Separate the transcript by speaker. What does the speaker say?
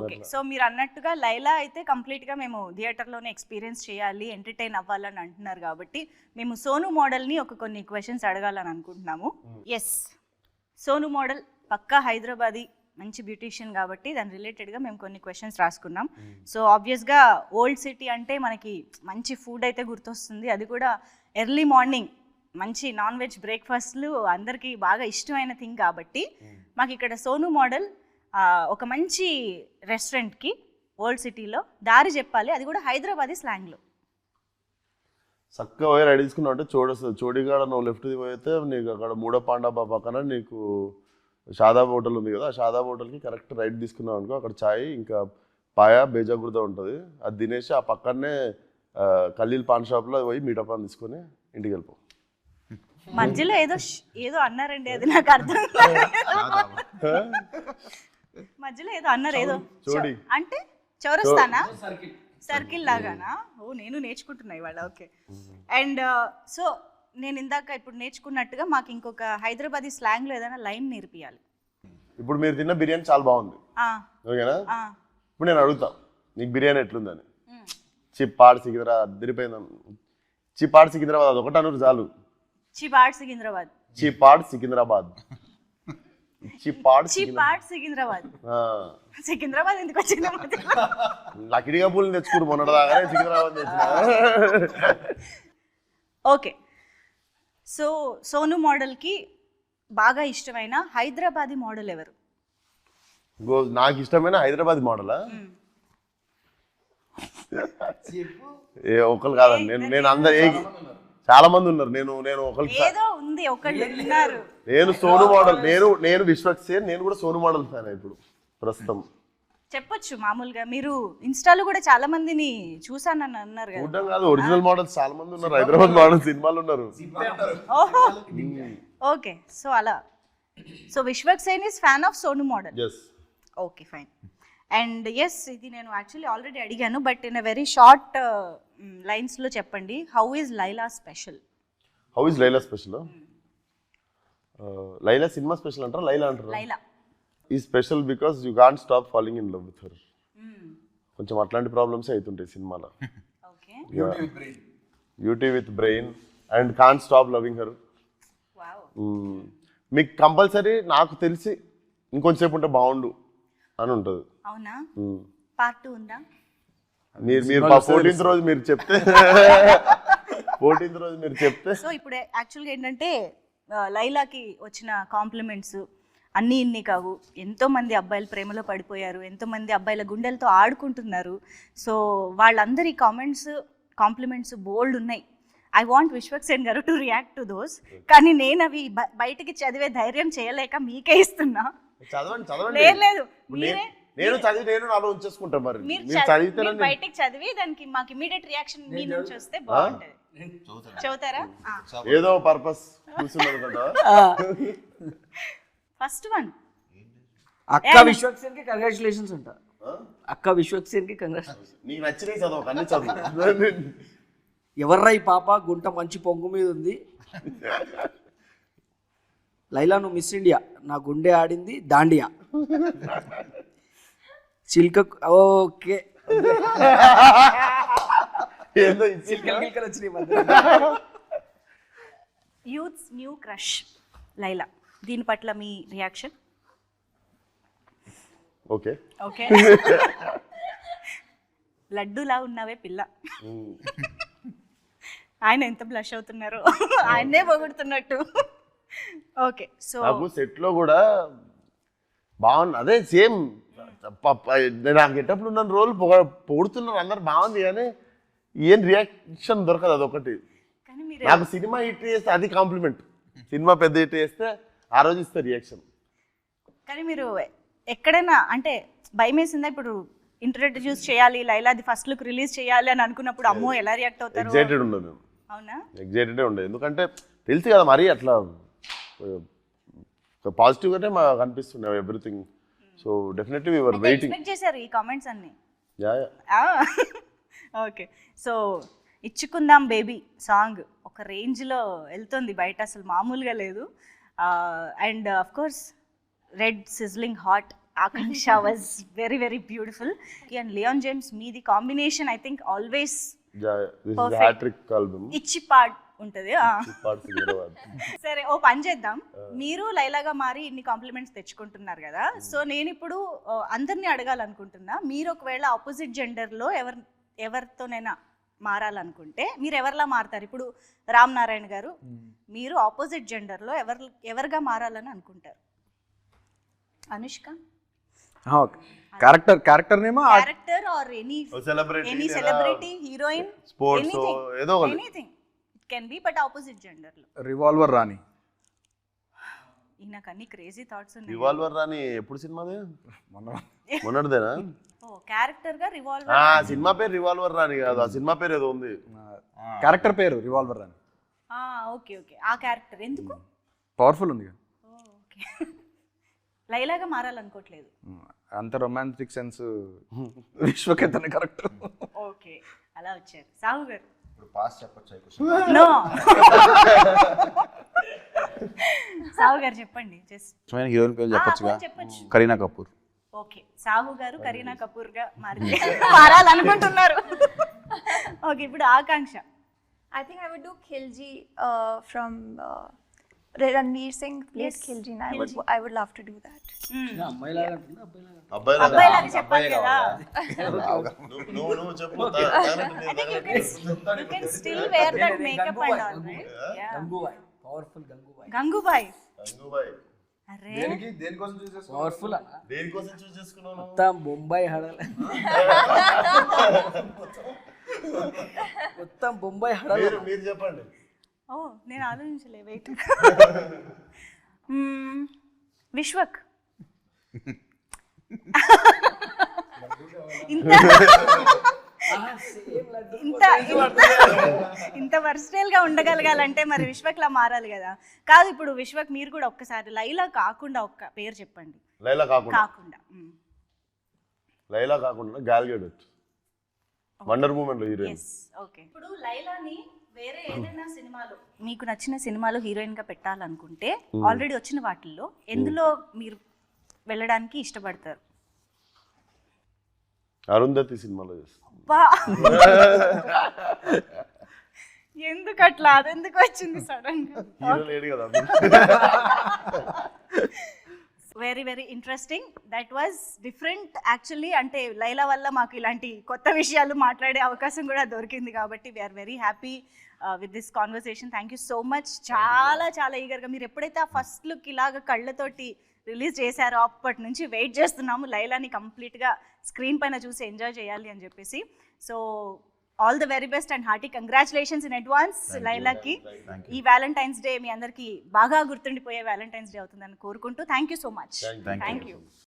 Speaker 1: Okay, so మీరు అన్నట్టుగా లైలా అయితే కంప్లీట్గా మేము థియేటర్లోనే ఎక్స్పీరియన్స్ చేయాలి, ఎంటర్టైన్ అవ్వాలని అంటున్నారు కాబట్టి మేము సోను మోడల్ని కొన్ని క్వశ్చన్స్ అడగాలని అనుకుంటున్నాము. ఎస్, సోను మోడల్ పక్కా హైదరాబాదీ మంచి బ్యూటీషియన్ కాబట్టి దాని రిలేటెడ్గా మేము కొన్ని క్వశ్చన్స్ రాసుకున్నాం. సో ఆబ్వియస్గా ఓల్డ్ సిటీ అంటే మనకి మంచి ఫుడ్ అయితే గుర్తొస్తుంది, అది కూడా ఎర్లీ మార్నింగ్ మంచి నాన్ వెజ్ బ్రేక్ఫాస్ట్లు అందరికీ బాగా ఇష్టమైన థింగ్ కాబట్టి మాకు ఇక్కడ సోను మోడల్ ఒక మంచి రెస్టారెంట్కి ఓల్డ్ సిటీలో దారి చెప్పాలి, అది కూడా హైదరాబాదీ స్లాంగ్లో.
Speaker 2: చక్కగా పోయి రెడీ తీసుకున్నావు అంటే చోడిగాడ నువ్వు లెఫ్ట్ పోయితే నీకు అక్కడ మూడో పాండాబా పక్కన నీకు షాదాబ్ హోటల్ ఉంది కదా, ఆ షాదాబ్ హోటల్కి కరెక్ట్ రైట్ తీసుకున్నావు అనుకో, అక్కడ చాయ్ ఇంకా పాయా బేజాగుర్దా ఉంటుంది, అది తినేసి ఆ పక్కనే ఖలీల్ పాన్ షాప్లో పోయి మీఠా పాన్ తీసుకొని ఇంటికి వెళ్ళిపో.
Speaker 1: మధ్యలో ఏదో అన్నారండి, అది నాకు అర్థం మధ్యలో ఏదో అన్నారు, ఏదో అంటే చౌరస్తానా సర్కిల్ లాగానా? ఓ నేను నేర్చుకుంటున్నా ఇవాళ. ఓకే, అండ్ సో నేను ఇందాక ఇప్పుడు నేర్చుకున్నట్టుగా మాకు ఇంకొక హైదరాబాదీ స్లాంగ్లో ఏదైనా లైన్ నేర్పియాలి.
Speaker 2: ఇప్పుడు మీరు తిన్న బిర్యానీ చాలా బాగుంది ఓకేనా, ఇప్పుడు నేను అడుగుతా నీకు బిర్యానీ ఎట్లుందని. చిప్పాడు సికింద్రాబాద్ అదిరిపోయింది, చిప్పాడు సికింద్రాబాద్ అది ఒకటి అనూరు చాలు.
Speaker 1: చిపాడ్ సికింద్రాబాద్,
Speaker 2: చిపాడ్ సికింద్రాబాద్,
Speaker 1: సికింద్రాబాద్ ఎందుకు వచ్చింది?
Speaker 2: లకిడిగా పూలు తెచ్చుకుని మొన్నటిదాకానే సికింద్రాబాద్ తెచ్చిన.
Speaker 1: ఓకే, సో సోను మోడల్కి బాగా ఇష్టమైన హైదరాబాదీ మోడల్ ఎవరు?
Speaker 2: నాకు ఇష్టమైన హైదరాబాదీ మోడలా? ఏ ఒకరు కాదండి, నేను అందరు చాలా మంది ఉన్నారు, నేను ఒకరికి నేను సోను మోడల్, నేను విశ్వక్సేన్, నేను కూడా సోను మోడల్ ఫ్యాన్ ఇప్పుడు ప్రస్తుతం.
Speaker 1: చెప్పొచ్చు మామూలుగా, మీరు ఇన్స్టాలో కూడా చాలా మందిని చూసానని అన్నారు కదా.
Speaker 2: చూడడం కాదు, ఒరిజినల్ మోడల్స్ చాలా మంది ఉన్నారు, హైదరాబాద్ మోడల్ సినిమాలు ఉన్నారు.
Speaker 1: ఓకే, సో అలా, so Vishwaksen is fan of Sonu model. Okay fine. And yes, ఇది నేను యాక్చువల్లీ ఆల్రెడీ అడిగాను, but in a very short లైన్స్లో చెప్పండి, how is Laila special?
Speaker 2: How is Laila special? Laila cinema special అంటారా, లైలా అంటారా?
Speaker 1: లైలా
Speaker 2: ఈ special because you can't stop falling in love with her. కొంచెం అట్లాంటి ప్రాబ్లమ్స్ అవుతుంటాయి సినిమాలో. Beauty with brain and can't stop loving her. మీకు కంపల్సరీ నాకు తెలిసి ఇంకొంచెంసేపు ఉంటే బాగుండు అని ఉంటుంది.
Speaker 1: అవునా? పార్ట్ 2 ఉందా?
Speaker 2: మీరు 14th రోజు మీరు చెప్తే 14th రోజు మీరు చెప్తే.
Speaker 1: సో ఇప్పుడు యాక్చువల్గా ఏంటంటే లైలాకి వచ్చిన కాంప్లిమెంట్స్ అన్నీ ఇన్ని కావు, ఎంతోమంది అబ్బాయిలు ప్రేమలో పడిపోయారు, ఎంతోమంది అబ్బాయిల గుండెలతో ఆడుకుంటున్నారు. సో వాళ్ళందరి కాంప్లిమెంట్స్ బోల్డ్ ఉన్నాయి. ఐ వాంట్ విశ్వక్సేన్ గారు టు రియాక్ట్ టు దోస్, కానీ నేను అవి బయటికి చదివే ధైర్యం చేయలేక మీకే ఇస్తున్నా. లేదు,
Speaker 2: నేను చదివి నేను నాలో ఉంచేసుకుంటా. మరి
Speaker 1: మీరు బయటికి చదివి దానికి మాకు ఇమీడియట్ రియాక్షన్ మీ నుంచి వస్తే బాగుంటది. చదువుతారా?
Speaker 2: ఏదో పర్పస్ కూర్చున్నారు కదా.
Speaker 1: ఫస్ట్ వన్,
Speaker 3: అక్క విశ్వక్సేన్ కి కంగ్రాచులేషన్స్ అంట. అక్క విశ్వక్సేన్ కి కంగ్రాచులేషన్స్.
Speaker 2: నీకు నచ్చినాయి చదువు, అన్ని చదువు.
Speaker 3: ఎవర్రా ఈ పాప గుంట మంచి పొంగు మీద ఉంది. లైలా నువ్వు మిస్ ఇండియా, నా గుండె ఆడింది దాండియా. చిల్క okay,
Speaker 1: youth's new crush Laila, దీని పట్ల మీ రియాక్షన్?
Speaker 2: ఓకే
Speaker 1: ఓకే, లడ్డూలా ఉన్నావే పిల్ల. ఆయన ఎంత బ్లష్ అవుతున్నారు, ఆయన్నే పొగుడుతున్నట్టు. ఓకే, సో
Speaker 2: నాకు సెట్ లో కూడా బాగుంది, అదే సేమ్ నాకు గెటప్లు ఉన్న రోల్ పొగుడుతున్నారు అందరు, బాగుంది కానీ ఏం రియాక్షన్ దొరకదు. అదొకటి. నాకు సినిమా హిట్ చేస్తే అది కాంప్లిమెంట్, సినిమా పెద్ద హిట్ చేస్తే ఆ రోజు ఇస్తే రియాక్షన్.
Speaker 1: కానీ మీరు ఎక్కడైనా అంటే భయం వేసిందా? ఇప్పుడు ఇంట్రడ్యూస్ చేయాలి లైలాది ఫస్ట్ లుక్ రిలీజ్ చేయాలి అని అనుకున్నప్పుడు అమ్మో ఎలా రియాక్ట్ అవుతారు?
Speaker 2: ఎగ్జైటెడ్ ఉండదు.
Speaker 1: అవునా?
Speaker 2: ఎగ్జైటెడే ఉండదు, ఎందుకంటే తెలుసు కదా మరి అట్లా పాజిటివ్ గానే మాకు అనిపిస్తుంది everything. So definitely we were waiting.
Speaker 1: Expect చేశారు ఈ కామెంట్స్ అన్ని? ఓకే, సో ఇచ్చుకుందాం బేబీ సాంగ్ ఒక రేంజ్లో వెళ్తుంది బయట, అసలు మామూలుగా లేదు. And of course red sizzling hot Akanksha was very very beautiful. And Leon James మీది combination I think always Perfect.
Speaker 2: Hattrick album
Speaker 1: ఇచ్చి పాడ్ ఉంటుంది.
Speaker 2: పార్ట్ సికింద్రాబాద్.
Speaker 1: సరే ఓ పని చేద్దాం, మీరు లైలాగా మారి ఇన్ని కాంప్లిమెంట్స్ తెచ్చుకుంటున్నారు కదా, సో నేను ఇప్పుడు అందరినీ అడగాలనుకుంటున్నా, మీరు ఒకవేళ ఆపోజిట్ జెండర్లో ఎవరితోనైనా మారాలనుకుంటే మీరు ఎవరిలా మారుతారు? ఇప్పుడు రామ్ నారాయణ గారు, మీరు ఆపోజిట్ జెండర్లో ఎవరిగా మారాలని అనుకుంటారు? అనుష్క
Speaker 4: క్యారెక్టర్ నేమా
Speaker 1: character or any celebrity, heroine,
Speaker 2: sports ఏదో ఒకటి.
Speaker 1: Anything it can be, but opposite జెండర్లో.
Speaker 4: రివాల్వర్ రాణి.
Speaker 1: నాకు అన్ని క్రేజీ థాట్స్ ఉన్నాయి.
Speaker 2: రివాల్వర్ రాని ఎప్పుడు సినిమాదే? మొన్నటిదేనా?
Speaker 1: ఓ క్యారెక్టర్ గా రివాల్వర్.
Speaker 2: సినిమా పేరు రివాల్వర్ రాని కాదు, ఆ సినిమా పేరు ఏదో ఉంది.
Speaker 4: క్యారెక్టర్ పేరు రివాల్వర్ రాణి.
Speaker 1: ఓకే ఓకే, ఆ క్యారెక్టర్ ఎందుకు?
Speaker 4: పవర్ఫుల్ ఉంది కదా.
Speaker 1: ఓకే. లైలాగా మారాలనుకోవట్లేదు.
Speaker 4: అంత రొమాంటిక్ సెన్స్ విశ్వకేతన కరెక్ట్.
Speaker 1: ఓకే, అలా వచ్చారు. సాహు గారు
Speaker 5: ఇప్పుడు పాస్ చెప్పొచ్చు.
Speaker 1: నో. సాహు గారు చెప్పండి. జస్ట్
Speaker 5: హీరోయిన్ పేరు చెప్పొచ్చుగా.
Speaker 1: చెప్పొచ్చు.
Speaker 5: కరీనా కపూర్.
Speaker 1: ఓకే, సాహు గారు కరీనా కపూర్ గా మారాలనుకుంటున్నారు. ఓకే, ఇప్పుడు ఆకాంక్ష.
Speaker 6: I think I would do Khilji from Ranveer Singh plays
Speaker 1: Yes,
Speaker 6: Khilji, and
Speaker 1: Khilji.
Speaker 6: I would love to do that.
Speaker 3: అమ్మాయిలాగా అంటుందా అబ్బాయిలాగా?
Speaker 1: అబ్బాయిలాగా చెప్పాలి కదా.
Speaker 2: నువ్వు చెప్పు.
Speaker 1: I think you can still wear that makeup and all, right? Yeah.
Speaker 3: Gangubai, powerful Gangubai.
Speaker 1: Gangubai. అరే
Speaker 5: దేనికోసం చూసేసుకో.
Speaker 3: Powerful అన్న.
Speaker 2: దేనికోసం చూస్ చేసుకున్నావు?
Speaker 3: మొత్తం బొంబాయి హడల. మొత్తం బొంబాయి హడల.
Speaker 2: మీరు చెప్పండి.
Speaker 1: ఓ నేను ఆలోచించలే, వెయిట్. విశ్వక్. ఇంత వర్స్టైల్ గా ఉండగలగాలంటే మరి విశ్వక్ లా మారాలి కదా. కాదు, ఇప్పుడు విశ్వక్ మీరు కూడా ఒక్కసారి లైలా కాకుండా ఒక్క పేరు చెప్పండి.
Speaker 2: లైలా కాకుండా గాల్ గెడట్, వండర్ ఉమెన్ లో హీరోయిన్.
Speaker 1: ఓకే, ఇప్పుడు లైలాని వేరే ఏదైనా సినిమాలో మీకు నచ్చిన సినిమాలో హీరోయిన్ గా పెట్టాలనుకుంటే ఆల్రెడీ వచ్చిన వాటిల్లో ఎందులో మీరు వెళ్ళడానికి ఇష్టపడతారు?
Speaker 2: అరుంధతి సినిమాలో చేస్తాను.
Speaker 1: ఎందుకు అట్లా, అదెందుకు వచ్చింది సడన్ గా?
Speaker 2: హీరో లేడు కదా.
Speaker 1: Very very interesting. That was different actually. అంటే లైలా వల్ల మాకు ఇలాంటి కొత్త విషయాలు మాట్లాడే అవకాశం కూడా దొరికింది కాబట్టి we're very happy with this conversation. Thank you so much. చాలా చాలా ఈగర్గా మీరు ఎప్పుడైతే ఆ ఫస్ట్ లుక్ ఇలాగ కళ్ళతోటి రిలీజ్ చేశారో అప్పటి నుంచి వెయిట్ చేస్తున్నాము లైలాని కంప్లీట్గా స్క్రీన్ పైన చూసి ఎంజాయ్ చేయాలి అని చెప్పేసి. So all the very best and hearty congratulations in advance లైలాకి. ఈ వ్యాలంటైన్స్ డే మీ అందరికీ బాగా గుర్తుండిపోయే వ్యాలంటైన్స్ డే అవుతుందని కోరుకుంటూ thank you so much. Thank you.